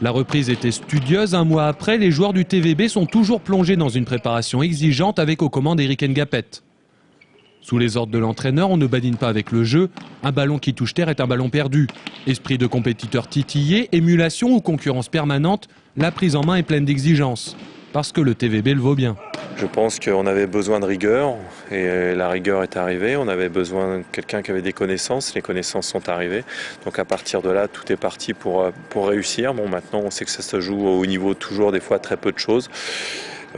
La reprise était studieuse. Un mois après, les joueurs du TVB sont toujours plongés dans une préparation exigeante avec aux commandes Eric Ngapet. Sous les ordres de l'entraîneur, on ne badine pas avec le jeu. Un ballon qui touche terre est un ballon perdu. Esprit de compétiteur titillé, émulation ou concurrence permanente, la prise en main est pleine d'exigences. Parce que le TVB le vaut bien. Je pense qu'on avait besoin de rigueur et la rigueur est arrivée. On avait besoin de quelqu'un qui avait des connaissances. Les connaissances sont arrivées. Donc à partir de là, tout est parti pour réussir. Bon, maintenant, on sait que ça se joue au haut niveau, toujours des fois très peu de choses.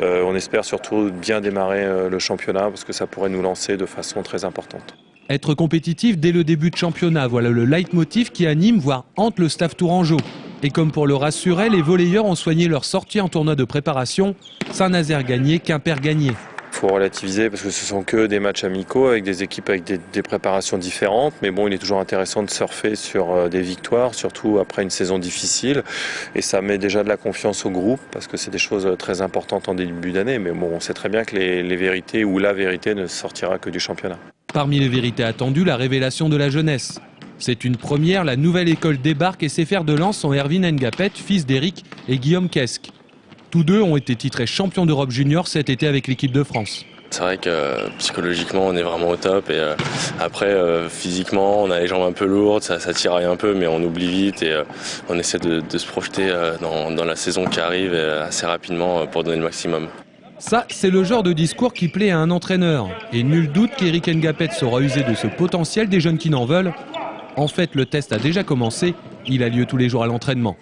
On espère surtout bien démarrer le championnat parce que ça pourrait nous lancer de façon très importante. Être compétitif dès le début de championnat, voilà le leitmotiv qui anime, voire hante le staff tourangeau. Et comme pour le rassurer, les volleyeurs ont soigné leur sortie en tournoi de préparation. Saint-Nazaire gagné, Quimper gagné. Il faut relativiser parce que ce sont que des matchs amicaux avec des équipes avec des préparations différentes. Mais bon, il est toujours intéressant de surfer sur des victoires, surtout après une saison difficile. Et ça met déjà de la confiance au groupe parce que c'est des choses très importantes en début d'année. Mais bon, on sait très bien que les vérités ou la vérité ne sortira que du championnat. Parmi les vérités attendues, la révélation de la jeunesse. C'est une première, la nouvelle école débarque et ses fers de lance sont Erwin Ngapet, fils d'Eric, et Guillaume Kesque. Tous deux ont été titrés champions d'Europe junior cet été avec l'équipe de France. C'est vrai que psychologiquement on est vraiment au top et après physiquement on a les jambes un peu lourdes, ça tiraille un peu mais on oublie vite et on essaie de se projeter dans la saison qui arrive assez rapidement pour donner le maximum. Ça, c'est le genre de discours qui plaît à un entraîneur. Et nul doute qu'Eric Ngapet saura user de ce potentiel des jeunes qui n'en veulent. En fait, le test a déjà commencé, il a lieu tous les jours à l'entraînement.